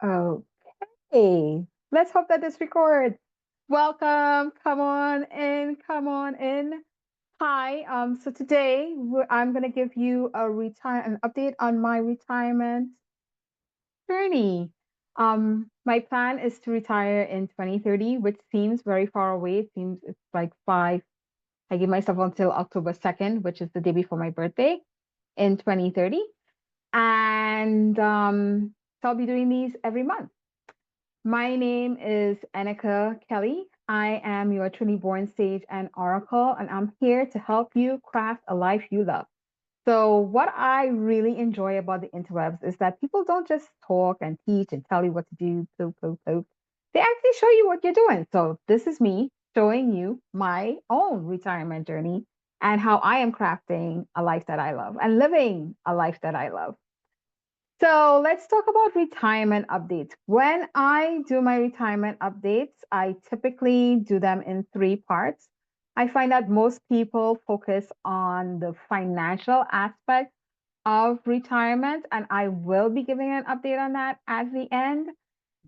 Okay, let's hope that this records. Welcome, come on in, come on in. Hi, so today I'm gonna give you an update on my retirement journey. My plan is to retire in 2030, which seems very far away. It seems it's like five. I give myself until October 2nd, which is the day before my birthday in 2030. And so I'll be doing these every month. My name is Nneka Kelly. I am your Trinity born sage and oracle, and I'm here to help you craft a life you love. So, what I really enjoy about the interwebs is that people don't just talk and teach and tell you what to do, poop, poop, poop. They actually show you what you're doing. So, this is me showing you my own retirement journey and how I am crafting a life that I love and living a life that I love. So let's talk about retirement updates. When I do my retirement updates, I typically do them in three parts. I find that most people focus on the financial aspect of retirement, and I will be giving an update on that at the end.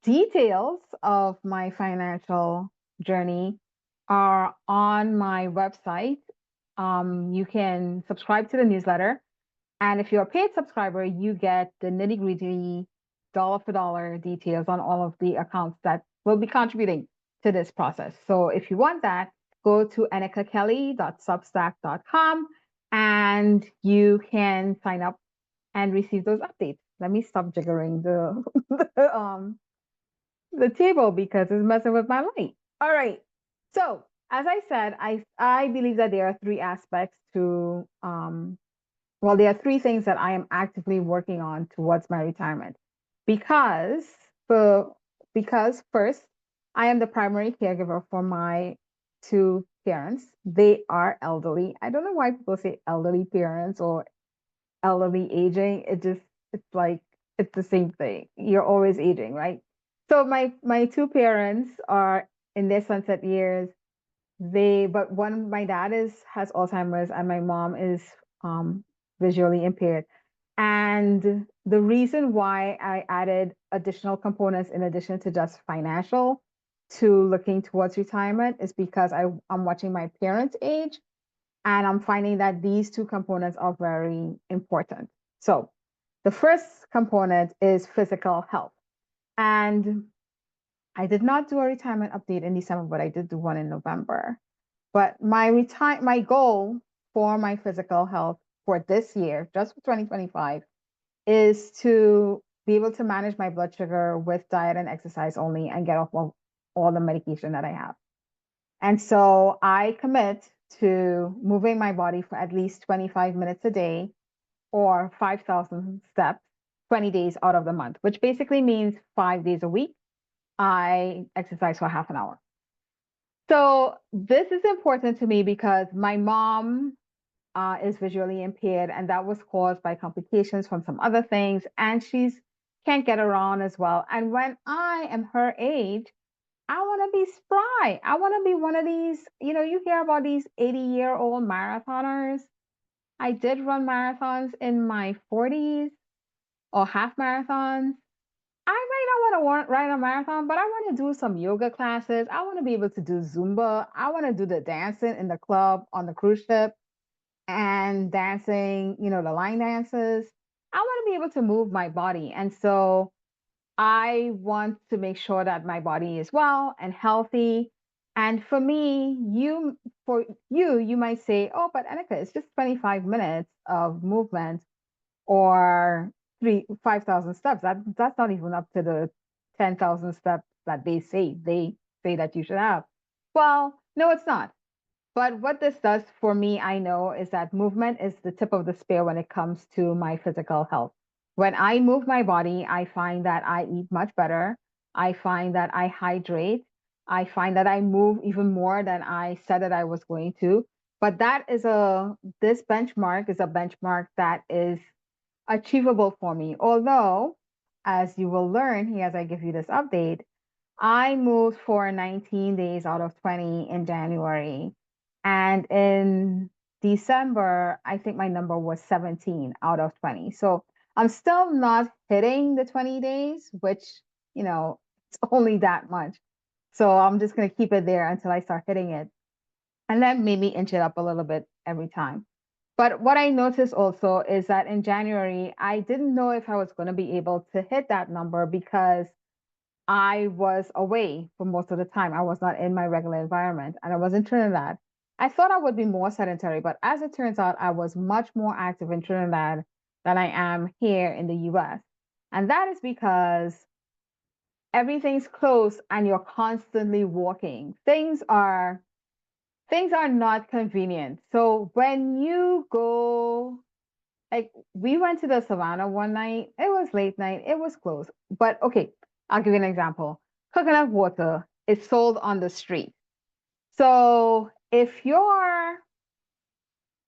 Details of my financial journey are on my website. You can subscribe to the newsletter, and if you're a paid subscriber, you get the nitty gritty, dollar for dollar details on all of the accounts that will be contributing to this process. So if you want that, go to nnekakelly.substack.com and you can sign up and receive those updates. Let me stop jiggering the table because it's messing with my light. All right. So as I said, I believe that there are three aspects to well, there are three things that I am actively working on towards my retirement. Because for because first, I am the primary caregiver for my two parents. They are elderly. I don't know why people say elderly parents or elderly aging. It's like it's the same thing. You're always aging, right? So my two parents are in their sunset years. But one, my dad is has Alzheimer's and my mom is um, visually impaired. And the reason why I added additional components in addition to just financial to looking towards retirement is because I'm watching my parents age and I'm finding that these two components are very important. So the first component is physical health. And I did not do a retirement update in December, but I did do one in November. But my goal for my physical health for this year, just for 2025, is to be able to manage my blood sugar with diet and exercise only and get off of all the medication that I have. And so I commit to moving my body for at least 25 minutes a day or 5,000 steps 20 days out of the month, which basically means 5 days a week. I exercise for half an hour. So this is important to me because my mom is visually impaired, and that was caused by complications from some other things, and she's can't get around as well. And when I am her age, I want to be spry. I want to be one of these, you hear about these 80-year-old marathoners. I did run marathons in my 40s or half marathons. I might not want to run a marathon, but I want to do some yoga classes. I want to be able to do Zumba. I want to do the dancing in the club on the cruise ship and dancing, the line dances. I want to be able to move my body. And so I want to make sure that my body is well and healthy. And for me, you might say, oh, but Annika, it's just 25 minutes of movement or 5,000 steps. That's not even up to the 10,000 steps that they say that you should have. Well, no, it's not. But what this does for me, I know, is that movement is the tip of the spear when it comes to my physical health. When I move my body, I find that I eat much better. I find that I hydrate. I find that I move even more than I said that I was going to. But this benchmark is a benchmark that is achievable for me. Although, as you will learn here as I give you this update, I moved for 19 days out of 20 in January. And in December, I think my number was 17 out of 20. So I'm still not hitting the 20 days, which it's only that much. So I'm just going to keep it there until I start hitting it, and then maybe inch it up a little bit every time. But what I noticed also is that in January, I didn't know if I was going to be able to hit that number because I was away for most of the time. I was not in my regular environment and I was in Trinidad. I thought I would be more sedentary, but as it turns out, I was much more active in Trinidad than I am here in the US. And that is because everything's close and you're constantly walking. Things are not convenient. So when you go, like we went to the Savannah one night, it was late night, it was closed. But okay, I'll give you an example. Coconut water is sold on the street. So if you're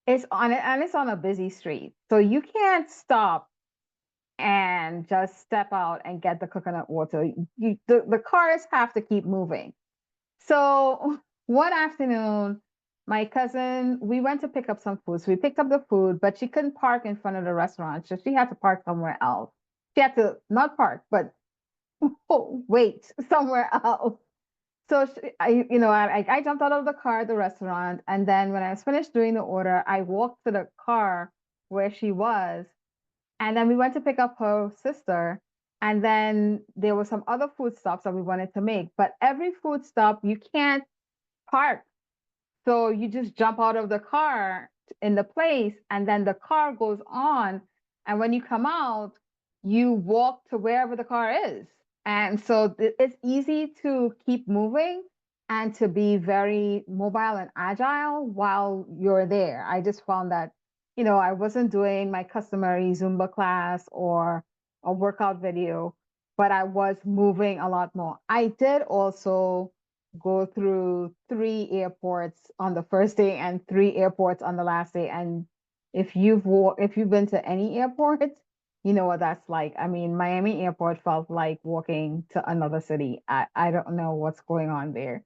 it's on a busy street. So you can't stop and just step out and get the coconut water. The cars have to keep moving. So one afternoon, my cousin, we went to pick up some food. So we picked up the food, but she couldn't park in front of the restaurant. So she had to park somewhere else. She had to not park, but wait somewhere else. So I jumped out of the car at the restaurant, and then when I was finished doing the order, I walked to the car where she was, and then we went to pick up her sister. And then there were some other food stops that we wanted to make, but every food stop you can't park. So you just jump out of the car in the place, and then the car goes on. And when you come out, you walk to wherever the car is. And so it's easy to keep moving and to be very mobile and agile while you're there. I just found that, I wasn't doing my customary Zumba class or a workout video, but I was moving a lot more. I did also go through three airports on the first day and three airports on the last day. And if you've been to any airport, you know what that's like. I mean, Miami Airport felt like walking to another city. I don't know what's going on there.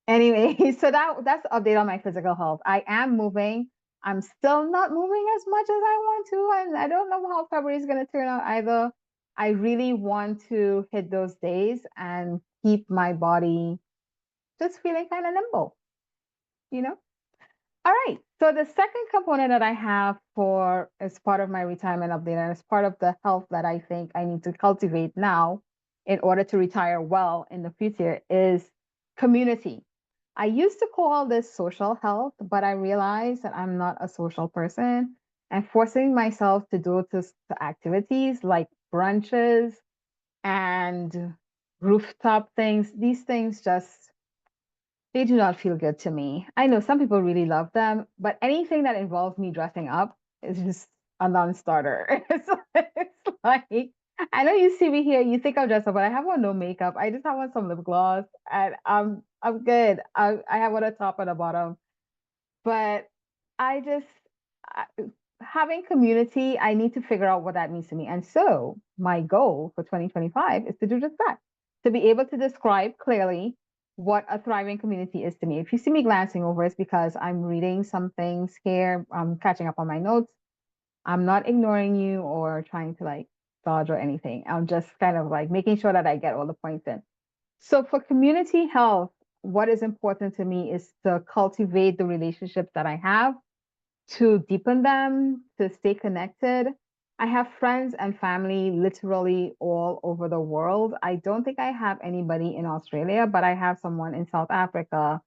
Anyway, so that's the update on my physical health. I am moving. I'm still not moving as much as I want to, and I don't know how February is going to turn out either. I really want to hit those days and keep my body just feeling kind of nimble, you know? All right. So the second component that I have for as part of my retirement update and as part of the health that I think I need to cultivate now in order to retire well in the future is community. I used to call this social health, but I realized that I'm not a social person, and forcing myself to do to activities like brunches and rooftop things, these things just they do not feel good to me. I know some people really love them, but anything that involves me dressing up is just a non-starter. It's like I know you see me here, you think I'm dressed up, but I have on no makeup. I just have on some lip gloss and I'm good. I have on a top and a bottom. But I just I, having community, I need to figure out what that means to me. And so my goal for 2025 is to do just that, to be able to describe clearly what a thriving community is to me. If you see me glancing over, it's because I'm reading some things here. I'm catching up on my notes. I'm not ignoring you or trying to like dodge or anything. I'm just kind of like making sure that I get all the points in. So for community health, what is important to me is to cultivate the relationships that I have, to deepen them, to stay connected. I have friends and family literally all over the world. I don't think I have anybody in Australia, but I have someone in South Africa,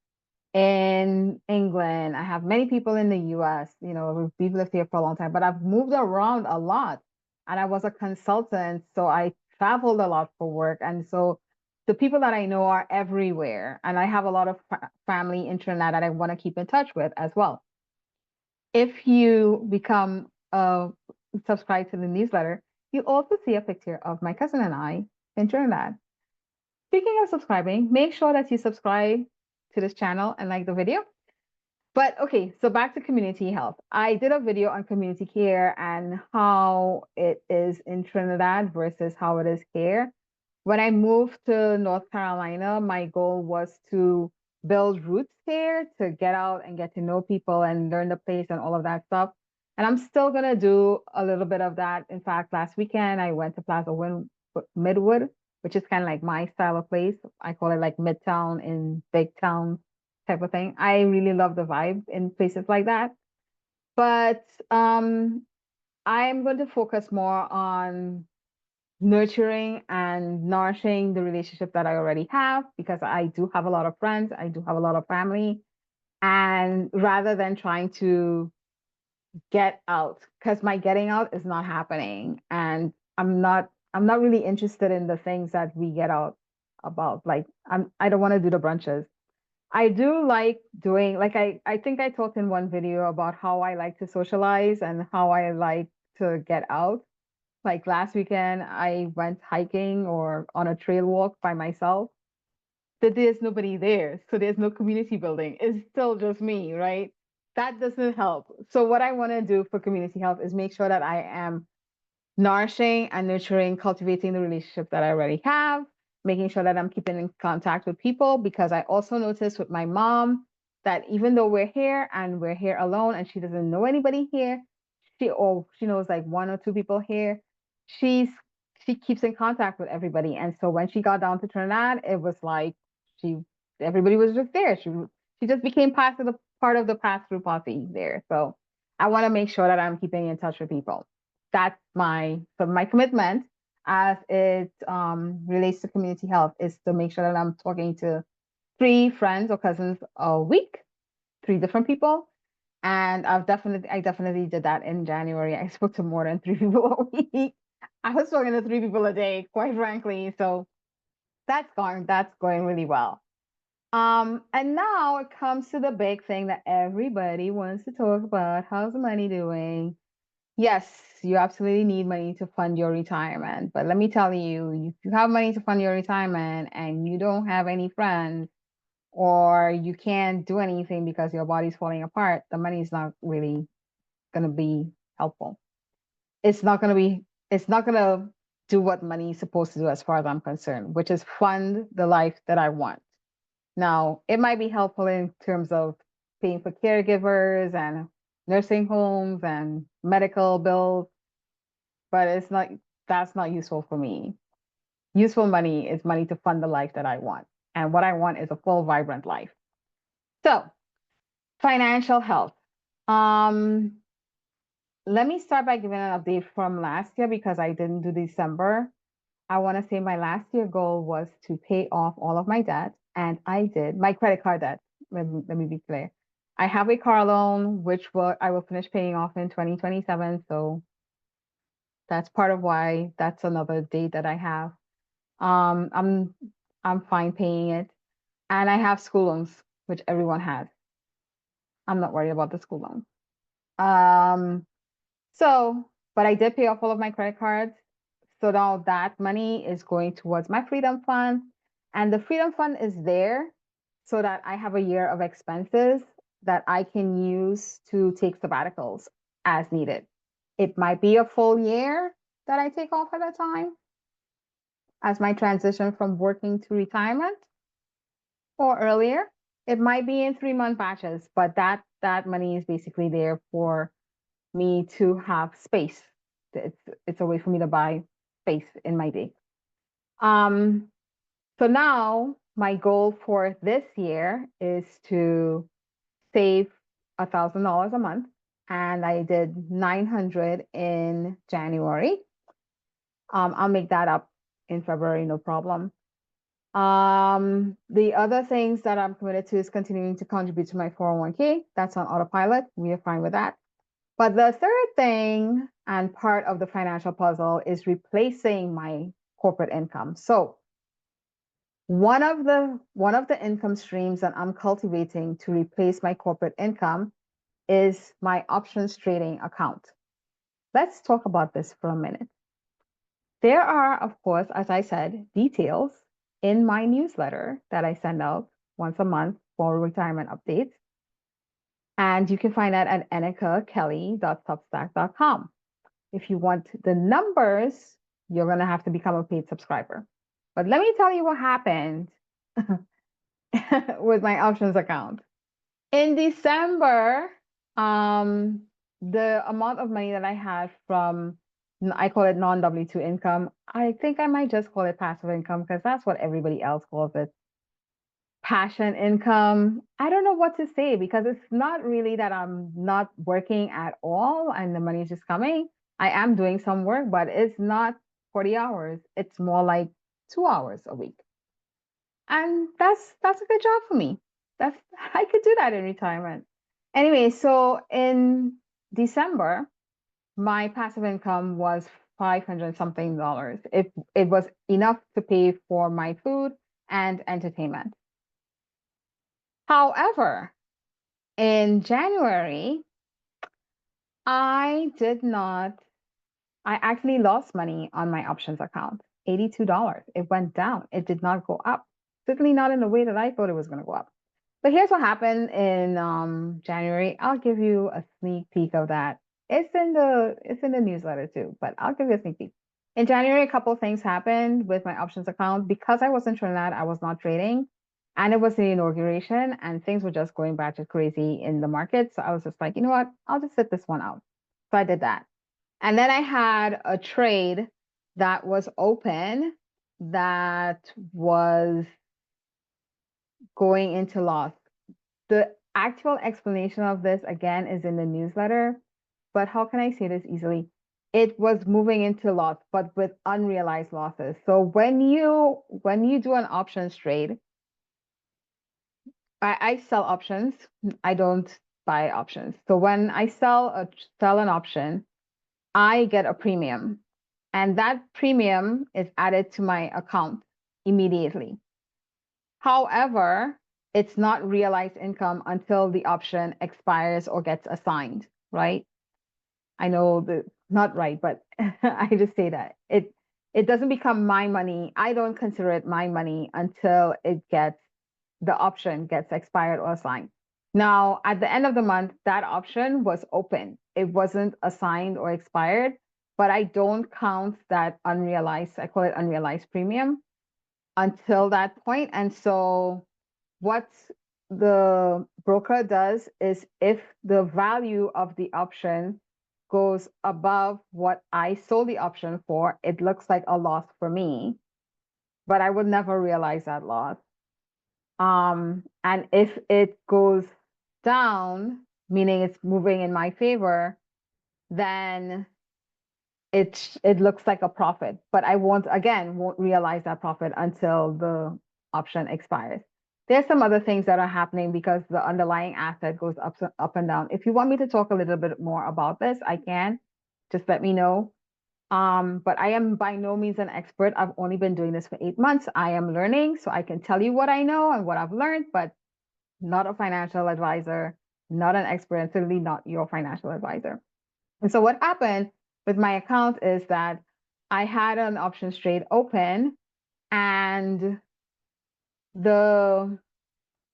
in England. I have many people in the US. We've lived here for a long time, but I've moved around a lot. And I was a consultant, so I traveled a lot for work. And so the people that I know are everywhere. And I have a lot of family in Trinidad that I want to keep in touch with as well. If you become subscribe to the newsletter, you also see a picture of my cousin and I in Trinidad. Speaking of subscribing, make sure that you subscribe to this channel and like the video. But okay, so back to community health. I did a video on community care and how it is in Trinidad versus how it is here. When I moved to North Carolina, my goal was to build roots here, to get out and get to know people and learn the place and all of that stuff. And I'm still gonna do a little bit of that. In fact, last weekend I went to Plaza Midwood which is kind of like my style of place. I call it like Midtown in big town type of thing. I really love the vibe in places like that. But I'm going to focus more on nurturing and nourishing the relationship that I already have because I do have a lot of friends, I do have a lot of family, and rather than trying to get out, because my getting out is not happening, and I'm not really interested in the things that we get out about. Like I don't want to do the brunches. I do like doing like I think I talked in one video about how I like to socialize and how I like to get out. Like last weekend, I went hiking or on a trail walk by myself. But there's nobody there. So there's no community building. It's still just me, right? That doesn't help. So what I want to do for community health is make sure that I am nourishing and nurturing, cultivating the relationship that I already have, making sure that I'm keeping in contact with people because I also noticed with my mom that even though we're here and we're here alone and she doesn't know anybody here, she knows like one or two people here, she's she keeps in contact with everybody. And so when she got down to Trinidad, it was like she everybody was just there. She just became part of the pass through posse there. So I want to make sure that I'm keeping in touch with people. That's my commitment as it relates to community health is to make sure that I'm talking to 3 friends or cousins a week, 3 different people. And I definitely did that in January. I spoke to more than 3 people a week. I was talking to 3 people a day, quite frankly. So that's going really well. And now it comes to the big thing that everybody wants to talk about. How's the money doing? Yes, you absolutely need money to fund your retirement. But let me tell you, if you have money to fund your retirement and you don't have any friends or you can't do anything because your body's falling apart, the money is not really going to be helpful. It's not going to do what money is supposed to do as far as I'm concerned, which is fund the life that I want. Now, it might be helpful in terms of paying for caregivers and nursing homes and medical bills, but that's not useful for me. Useful money is money to fund the life that I want. And what I want is a full, vibrant life. So, financial health. Um, Let me start by giving an update from last year because I didn't do December. I want to say my last year goal was to pay off all of my debt, and I did. My credit card debt. Let me be clear. I have a car loan, which I will finish paying off in 2027. So that's part of why that's another date that I have. Um, I'm I'm fine paying it, and I have school loans, which everyone has. I'm not worried about the school loan. Um, So, but I did pay off all of my credit cards. So now that money is going towards my freedom fund. And the freedom fund is there so that I have a year of expenses that I can use to take sabbaticals as needed. It might be a full year that I take off at a time as my transition from working to retirement or earlier. It might be in 3-month batches, but that money is basically there for me to have space. It's a way for me to buy space in my day. Um, so now my goal for this year is to save $1,000 a month, and I did 900 in January. I'll make that up in February, no problem. The other things that I'm committed to is continuing to contribute to my 401k. That's on autopilot. We are fine with that. But the third thing and part of the financial puzzle is replacing my corporate income. So one of the income streams that I'm cultivating to replace my corporate income is my options trading account. Let's talk about this for a minute. There are, of course, as I said, details in my newsletter that I send out once a month for retirement updates. And you can find that at nnekakelly.substack.com. If you want the numbers, you're going to have to become a paid subscriber. But let me tell you what happened with my options account. In December, the amount of money that I had from I call it non-W2 income. I think I might just call it passive income because that's what everybody else calls it. Passion income. I don't know what to say because it's not really that I'm not working at all and the money is just coming. I am doing some work, but it's not 40 hours. It's more like 2 hours a week. And that's a good job for me. That's I could do that in retirement. Anyway, so in December, my passive income was 500 something dollars. It was enough to pay for my food and entertainment. However, in January, I did not, I actually lost money on my options account, $82. It went down. It did not go up. Certainly not in the way that I thought it was going to go up. But here's what happened in January. I'll give you a sneak peek of that. It's in the newsletter too, but I'll give you a sneak peek. In January, a couple of things happened with my options account. Because I was in Trinidad, I was not trading. And it was the inauguration, and things were just going batshit crazy in the market. So I was just like, you know what? I'll just sit this one out. So I did that. And then I had a trade that was open that was going into loss. The actual explanation of this again is in the newsletter, but how can I say this easily? It was moving into loss, but with unrealized losses. So when you do an options trade, I sell options. I don't buy options. So when I sell an option, I get a premium, and that premium is added to my account immediately. However, it's not realized income until the option expires or gets assigned, right? I know the not right, but I just say that it doesn't become my money. I don't consider it my money until the option gets expired or assigned. Now, at the end of the month, that option was open. It wasn't assigned or expired, but I don't count that unrealized, I call it unrealized premium until that point. And so what the broker does is if the value of the option goes above what I sold the option for, it looks like a loss for me, but I would never realize that loss. And if it goes down, meaning it's moving in my favor, then it looks like a profit. But I won't realize that profit until the option expires. There's some other things that are happening because the underlying asset goes up and down. If you want me to talk a little bit more about this, I can. Just let me know. But I am by no means an expert. I've only been doing this for 8 months. I am learning, so I can tell you what I know and what I've learned, but not a financial advisor, not an expert, and certainly not your financial advisor. And so what happened with my account is that I had an options trade open and the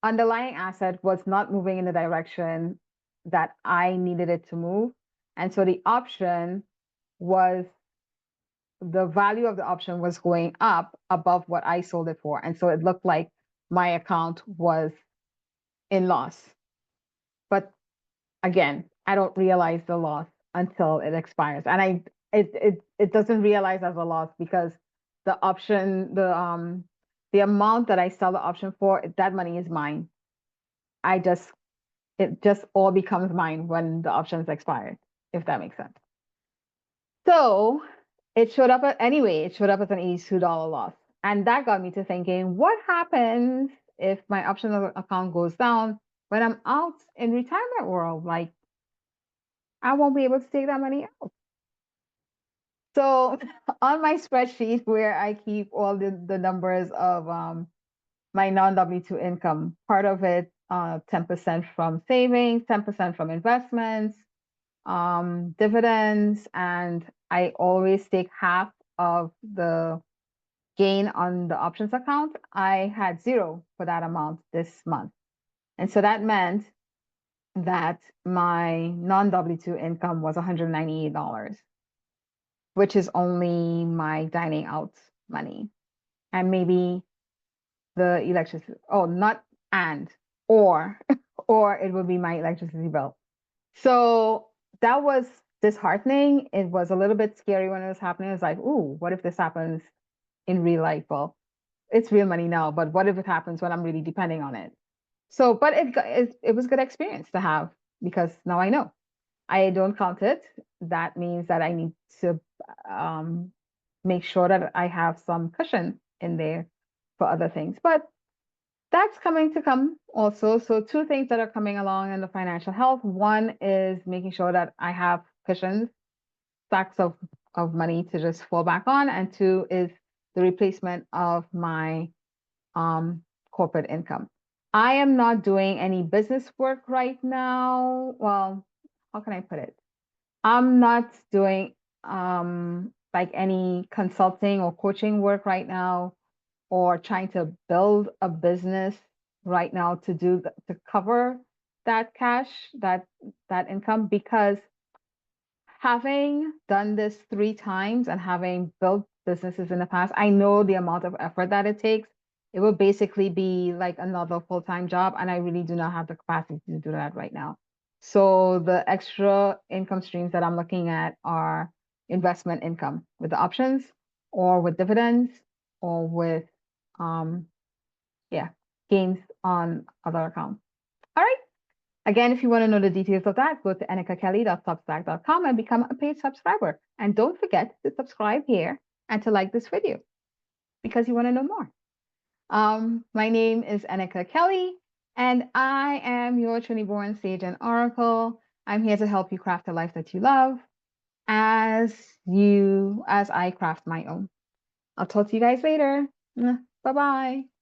underlying asset was not moving in the direction that I needed it to move. And so the value of the option was going up above what I sold it for. And so it looked like my account was in loss. But again, I don't realize the loss until it expires. And it doesn't realize as a loss because the amount that I sell the option for, that money is mine. It just all becomes mine when the option is expired, if that makes sense. So it showed up as an $82 loss. And that got me to thinking, what happens if my option account goes down when I'm out in retirement world? Like, I won't be able to take that money out. So on my spreadsheet where I keep all the numbers of my non-W2 income, part of it 10% from savings, 10% from investments, dividends, and I always take half of the gain on the options account. I had zero for that amount this month. And so that meant that my non-W2 income was $198, which is only my dining out money. And maybe the electricity, oh, not and, or, or it would be my electricity bill. So that was disheartening. It was a little bit scary when it was happening. It was like, ooh, what if this happens in real life? Well, it's real money now, but what if it happens when I'm really depending on it? So, but it was a good experience to have because now I know. I don't count it. That means that I need to um, make sure that I have some cushion in there for other things. But that's coming to come also. So two things that are coming along in the financial health. One is making sure that I have cushions, stacks of money to just fall back on. And two is the replacement of my corporate income. I am not doing any business work right now. Well, how can I put it? I'm not doing like any consulting or coaching work right now or trying to build a business right now to to cover that cash, that income because having done this 3 times and having built businesses in the past, I know the amount of effort that it takes. It will basically be like another full-time job, and I really do not have the capacity to do that right now. So the extra income streams that I'm looking at are investment income with the options or with dividends or with um yeah, gains on other accounts. All right. Again, if you want to know the details of that, go to nnekakelly.substack.com and become a paid subscriber. And don't forget to subscribe here and to like this video because you want to know more. My name is Nneka Kelly, and I am your Trini-born sage and oracle. I'm here to help you craft a life that you love as I craft my own. I'll talk to you guys later. Bye-bye.